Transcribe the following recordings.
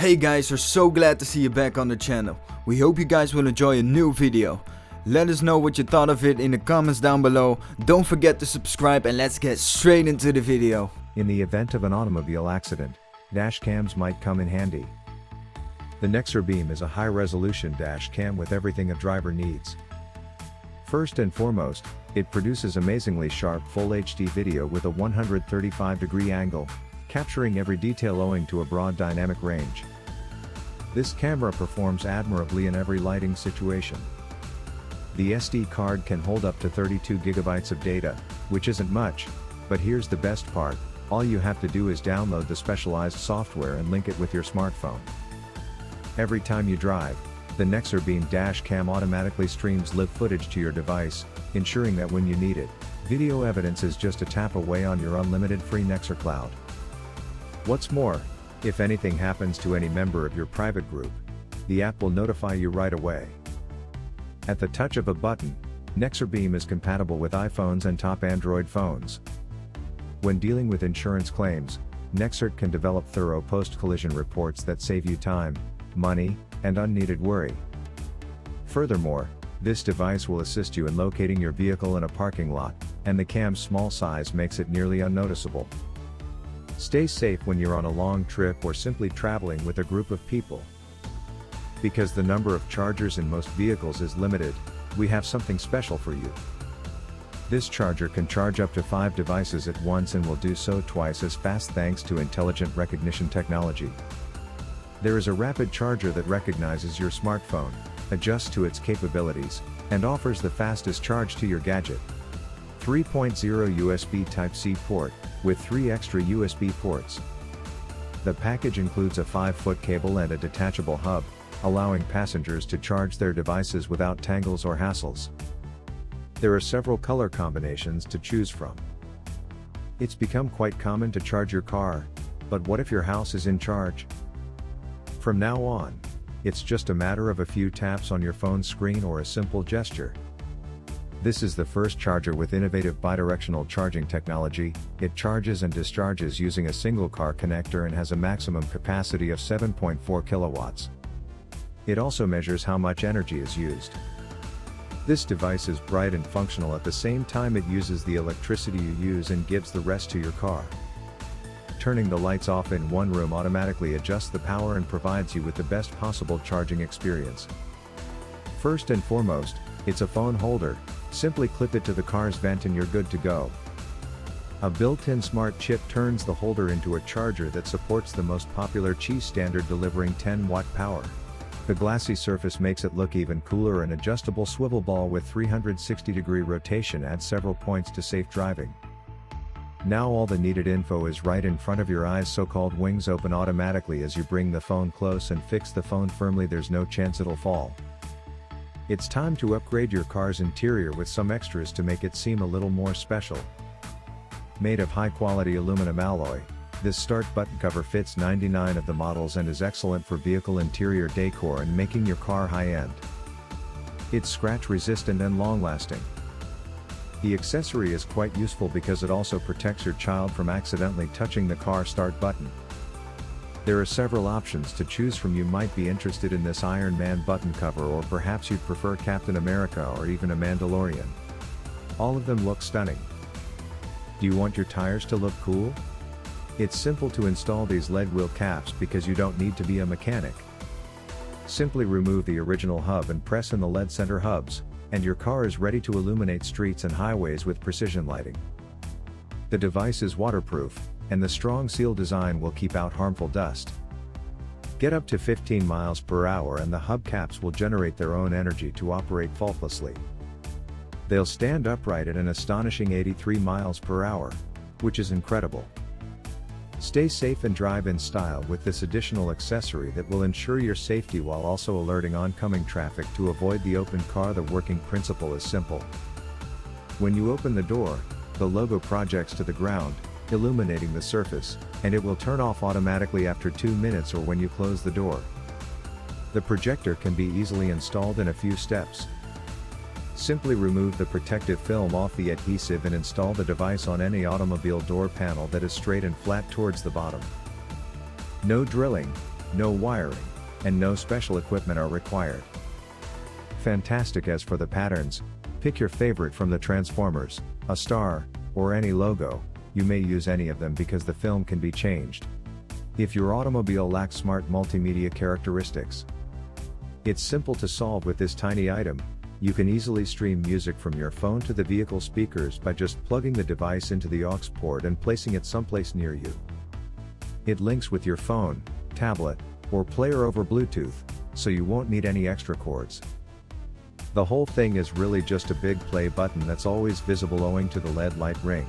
Hey guys, we're so glad to see you back on the channel. We hope you guys will enjoy a new video. Let us know what you thought of it in the comments down below. Don't forget to subscribe and let's get straight into the video. In the event of an automobile accident, dash cams might come in handy. The Nexar Beam is a high-resolution dash cam with everything a driver needs. First and foremost, it produces amazingly sharp Full HD video with a 135-degree angle, capturing every detail owing to a broad dynamic range. This camera performs admirably in every lighting situation. The SD card can hold up to 32 gigabytes of data, which isn't much, but here's the best part: all you have to do is download the specialized software and link it with your smartphone. Every time you drive, the Nexar Beam dash cam automatically streams live footage to your device, ensuring that when you need it, video evidence is just a tap away on your unlimited free Nexar cloud. What's more, if anything happens to any member of your private group, the app will notify you right away. At the touch of a button, Nexar Beam is compatible with iPhones and top Android phones. When dealing with insurance claims, Nexar can develop thorough post-collision reports that save you time, money, and unneeded worry. Furthermore, this device will assist you in locating your vehicle in a parking lot, and the cam's small size makes it nearly unnoticeable. Stay safe when you're on a long trip or simply traveling with a group of people. Because the number of chargers in most vehicles is limited, we have something special for you. This charger can charge up to 5 devices at once and will do so twice as fast thanks to intelligent recognition technology. There is a rapid charger that recognizes your smartphone, adjusts to its capabilities, and offers the fastest charge to your gadget. 3.0 USB Type-C port, with 3 extra USB ports. The package includes a 5-foot cable and a detachable hub, allowing passengers to charge their devices without tangles or hassles. There are several color combinations to choose from. It's become quite common to charge your car, but what if your house is in charge? From now on, it's just a matter of a few taps on your phone screen or a simple gesture. This is the first charger with innovative bidirectional charging technology. It charges and discharges using a single car connector and has a maximum capacity of 7.4 kilowatts. It also measures how much energy is used. This device is bright and functional at the same time it uses the electricity you use and gives the rest to your car. Turning the lights off in one room automatically adjusts the power and provides you with the best possible charging experience. First and foremost, it's a phone holder. Simply clip it to the car's vent and you're good to go. A built-in smart chip turns the holder into a charger that supports the most popular Qi standard, delivering 10-watt power. The glassy surface makes it look even cooler. An adjustable swivel ball with 360-degree rotation adds several points to safe driving. Now all the needed info is right in front of your eyes. So-called wings open automatically as you bring the phone close and fix the phone firmly. There's no chance it'll fall. It's time to upgrade your car's interior with some extras to make it seem a little more special. Made of high-quality aluminum alloy, this start button cover fits 99 of the models and is excellent for vehicle interior decor and making your car high-end. It's scratch-resistant and long-lasting. The accessory is quite useful because it also protects your child from accidentally touching the car start button. There are several options to choose from. You might be interested in this Iron Man button cover, or perhaps you'd prefer Captain America or even a Mandalorian. All of them look stunning. Do you want your tires to look cool? It's simple to install these LED wheel caps because you don't need to be a mechanic. Simply remove the original hub and press in the LED center hubs, and your car is ready to illuminate streets and highways with precision lighting. The device is waterproof, and the strong seal design will keep out harmful dust. Get up to 15 miles per hour and the hubcaps will generate their own energy to operate faultlessly. They'll stand upright at an astonishing 83 miles per hour, which is incredible. Stay safe and drive in style with this additional accessory that will ensure your safety while also alerting oncoming traffic. To avoid the open car, the working principle is simple. When you open the door, the logo projects to the ground, illuminating the surface, and it will turn off automatically after 2 minutes or when you close the door. The projector can be easily installed in a few steps. Simply remove the protective film off the adhesive and install the device on any automobile door panel that is straight and flat towards the bottom. No drilling, no wiring, and no special equipment are required. Fantastic. As for the patterns, pick your favorite from the Transformers, a star, or any logo. You may use any of them because the film can be changed. If your automobile lacks smart multimedia characteristics, it's simple to solve with this tiny item. You can easily stream music from your phone to the vehicle speakers by just plugging the device into the aux port and placing it someplace near you. It links with your phone, tablet, or player over Bluetooth, so you won't need any extra cords. The whole thing is really just a big play button that's always visible owing to the LED light ring.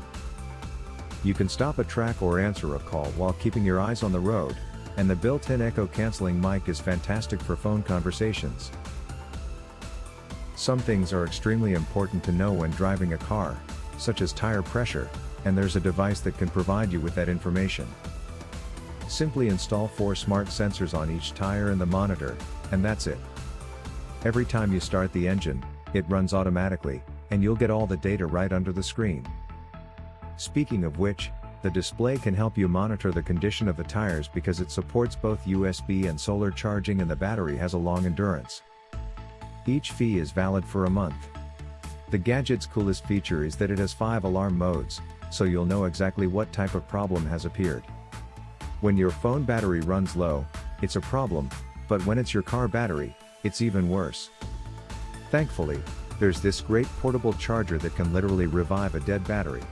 You can stop a track or answer a call while keeping your eyes on the road, and the built-in echo-canceling mic is fantastic for phone conversations. Some things are extremely important to know when driving a car, such as tire pressure, and there's a device that can provide you with that information. Simply install 4 smart sensors on each tire and the monitor, and that's it. Every time you start the engine, it runs automatically, and you'll get all the data right under the screen. Speaking of which, the display can help you monitor the condition of the tires because it supports both USB and solar charging, and the battery has a long endurance. Each fee is valid for a month. The gadget's coolest feature is that it has 5 alarm modes, so you'll know exactly what type of problem has appeared. When your phone battery runs low, it's a problem, but when it's your car battery, it's even worse. Thankfully, there's this great portable charger that can literally revive a dead battery.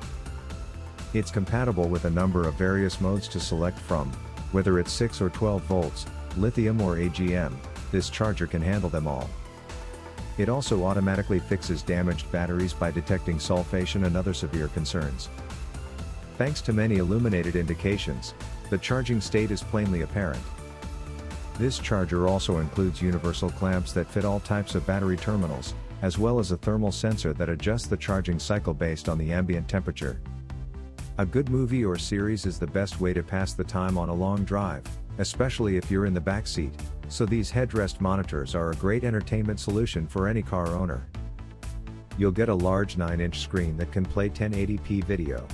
It's compatible with a number of various modes to select from, whether it's 6 or 12 volts, lithium or AGM, this charger can handle them all. It also automatically fixes damaged batteries by detecting sulfation and other severe concerns. Thanks to many illuminated indications, the charging state is plainly apparent. This charger also includes universal clamps that fit all types of battery terminals, as well as a thermal sensor that adjusts the charging cycle based on the ambient temperature. A good movie or series is the best way to pass the time on a long drive, especially if you're in the back seat, so these headrest monitors are a great entertainment solution for any car owner. You'll get a large 9-inch screen that can play 1080p video.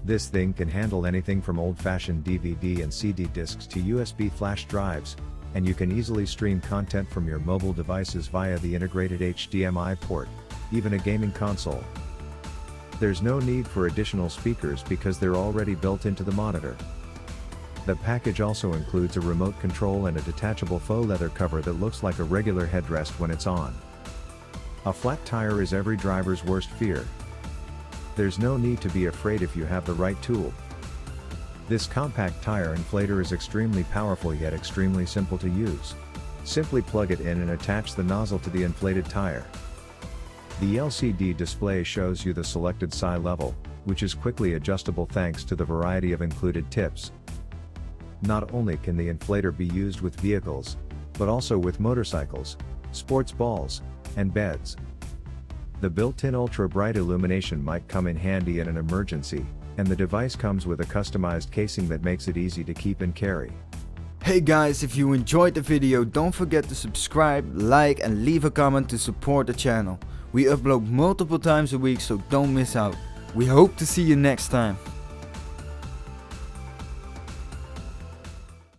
This thing can handle anything from old-fashioned DVD and CD discs to USB flash drives, and you can easily stream content from your mobile devices via the integrated HDMI port, even a gaming console. There's no need for additional speakers because they're already built into the monitor. The package also includes a remote control and a detachable faux leather cover that looks like a regular headrest when it's on. A flat tire is every driver's worst fear. There's no need to be afraid if you have the right tool. This compact tire inflator is extremely powerful yet extremely simple to use. Simply plug it in and attach the nozzle to the inflated tire. The LCD display shows you the selected SI level, which is quickly adjustable thanks to the variety of included tips. Not only can the inflator be used with vehicles, but also with motorcycles, sports balls, and beds. The built-in ultra-bright illumination might come in handy in an emergency, and the device comes with a customized casing that makes it easy to keep and carry. Hey guys, if you enjoyed the video, don't forget to subscribe, like and leave a comment to support the channel. We upload multiple times a week, so don't miss out. We hope to see you next time.